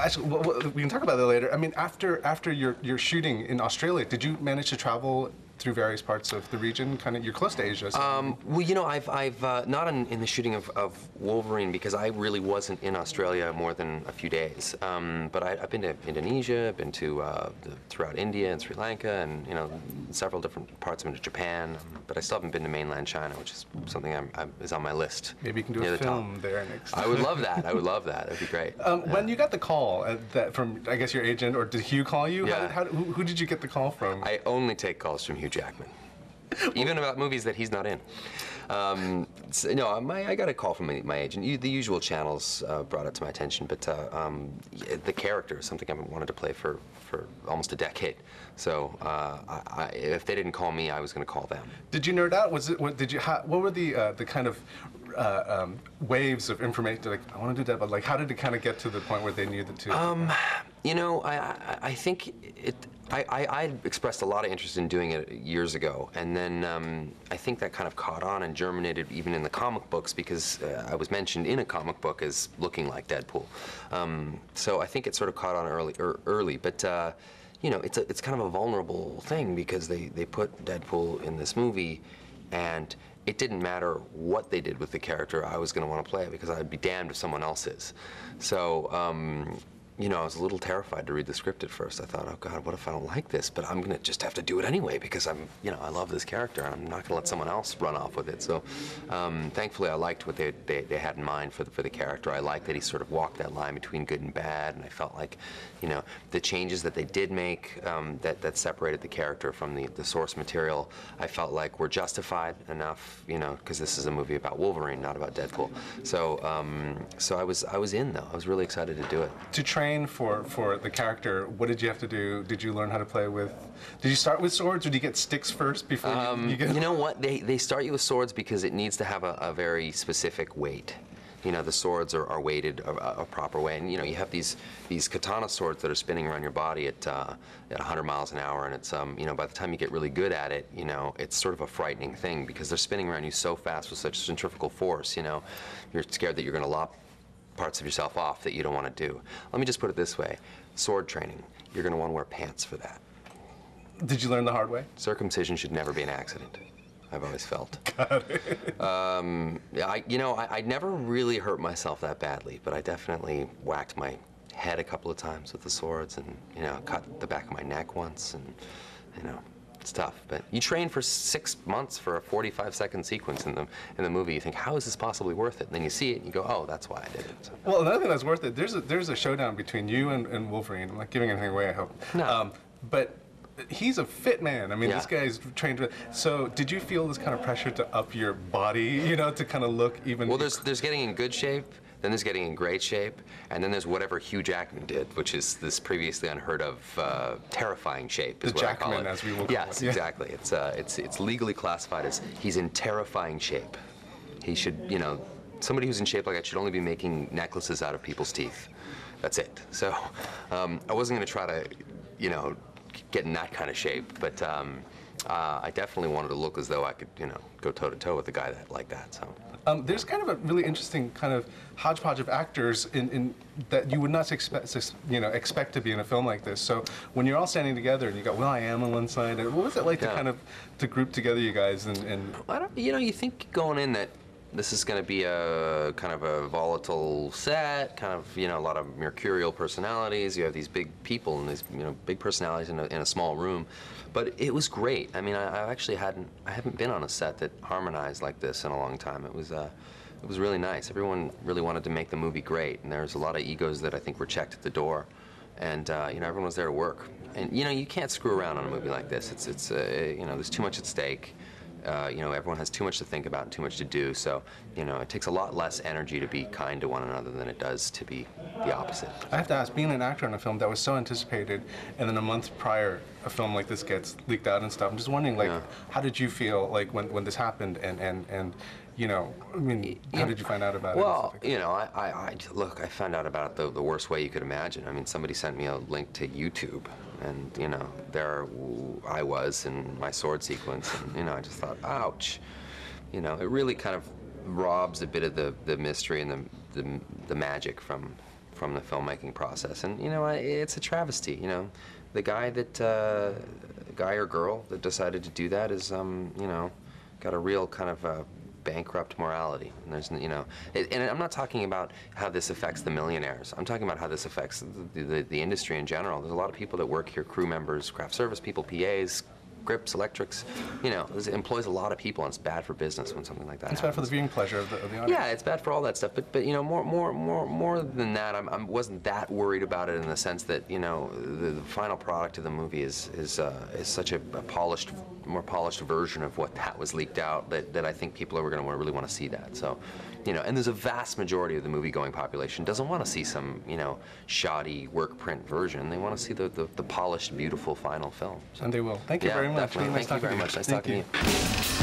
Actually, we can talk about that later. I mean, after your shooting in Australia, did you manage to travel through various parts of the region? Kind of, you're close to Asia. So. Well, you know, I've not in the shooting of Wolverine, because I really wasn't in Australia more than a few days. But I've been to Indonesia, I've been to throughout India and Sri Lanka, and you know, several different parts. I've been to Japan, but I still haven't been to mainland China, which is something is on my list. Maybe you can do a film there next. I would love that. I would love that. That'd be great. When you got the call from, I guess, your agent, or did Hugh call you? Yeah. Who did you get the call from? I only take calls from Hugh Jackman, even about movies that he's not in. So, no, I got a call from my agent. The usual channels brought it to my attention, but the character is something I've wanted to play for almost a decade. So if they didn't call me, I was going to call them. Did you nerd out? What were the kind of waves of information? Like, I want to do that, but like, how did it kind of get to the point where they knew the two? You know, I think I expressed a lot of interest in doing it years ago, and then I think that kind of caught on and germinated even in the comic books, because I was mentioned in a comic book as looking like Deadpool. So I think it sort of caught on early, but you know, it's kind of a vulnerable thing, because they put Deadpool in this movie, and it didn't matter what they did with the character. I was going to want to play it, because I'd be damned if someone else is. So. You know, I was a little terrified to read the script at first. I thought, oh God, what if I don't like this? But I'm gonna just have to do it anyway, because you know, I love this character, and I'm not gonna let someone else run off with it. So, thankfully, I liked what they had in mind for the character. I liked that he sort of walked that line between good and bad, and I felt like, you know, the changes that they did make that separated the character from the source material, I felt like were justified enough, you know, because this is a movie about Wolverine, not about Deadpool. So, so I was in though. I was really excited to do it. To train for the character, what did you have to do? Did you learn how to play with? Did you start with swords, or did you get sticks first before you get? You know what? They start you with swords because it needs to have a very specific weight. You know, the swords are weighted a proper way, and you know, you have these katana swords that are spinning around your body at 100 miles an hour, and it's you know, by the time you get really good at it, you know, it's sort of a frightening thing, because they're spinning around you so fast with such centrifugal force. You know, you're scared that you're going to lop parts of yourself off that you don't want to do. Let me just put it this way: sword training, you're going to want to wear pants for that. Did you learn the hard way? Circumcision should never be an accident, I've always felt. Got it. You know, I never really hurt myself that badly, but I definitely whacked my head a couple of times with the swords, and you know, cut the back of my neck once, and you know, it's tough. But you train for 6 months for a 45-second sequence in the movie. You think, how is this possibly worth it? And then you see it, and you go, oh, that's why I did it. So. Well, another thing that's worth it. There's a showdown between you and Wolverine. I'm not giving anything away, I hope. No. But he's a fit man. I mean, yeah. This guy's trained. So, did you feel this kind of pressure to up your body? You know, to kind of look even. Well, there's getting in good shape. Then there's getting in great shape, and then there's whatever Hugh Jackman did, which is this previously unheard of terrifying shape. Is the what Jackman, I call it. as we will call yes, it. Exactly. It's legally classified as he's in terrifying shape. He should, you know, somebody who's in shape like that should only be making necklaces out of people's teeth. That's it. So I wasn't going to try to, you know, get in that kind of shape, but I definitely wanted to look as though I could, you know, go toe-to-toe with a guy like that. So. There's kind of a really interesting kind of hodgepodge of actors in that you would not expect to be in a film like this. So when you're all standing together and you got Will.i.am on one side, what was it like to kind of group together you guys and? I don't, you know, you think going in that this is going to be a kind of a volatile set, kind of, you know, a lot of mercurial personalities. You have these big people and these, you know, big personalities in a small room. But it was great. I mean, I actually haven't been on a set that harmonized like this in a long time. It was really nice. Everyone really wanted to make the movie great, and there's a lot of egos that I think were checked at the door. And you know, everyone was there to work. And you know, you can't screw around on a movie like this. It's you know, there's too much at stake. You know, everyone has too much to think about and too much to do, so, you know, it takes a lot less energy to be kind to one another than it does to be the opposite. I have to ask, being an actor in a film that was so anticipated, and then a month prior, a film like this gets leaked out and stuff, I'm just wondering, like, how did you feel, like, when this happened, and you know, I mean, how did you find out about it? Well, you know, look, I found out about it the worst way you could imagine. I mean, somebody sent me a link to YouTube, and, you know, there I was in my sword sequence, and, you know, I just thought, ouch. You know, it really kind of robs a bit of the mystery and the magic from from the filmmaking process. And, you know, it's a travesty, you know. The guy that, guy or girl that decided to do that is, you know, got a real kind of bankrupt morality. And there's, you know, and I'm not talking about how this affects the millionaires. I'm talking about how this affects the industry in general. There's a lot of people that work here, crew members, craft service people, PAs, grips, electrics, you know, it employs a lot of people, and it's bad for business when something like that It's happens. bad for the viewing pleasure of the audience. Yeah, it's bad for all that stuff. But you know, more than that, I wasn't that worried about it in the sense that, you know, the final product of the movie is such a polished, more polished version of what that was leaked out that I think people are going to really want to see that. So, you know, and there's a vast majority of the movie-going population doesn't want to see some, you know, shoddy work print version. They want to see the polished, beautiful final film. So, And they will. Thank you yeah, very much. definitely. Really nice Thank you very talking much. to you. Nice talking to you.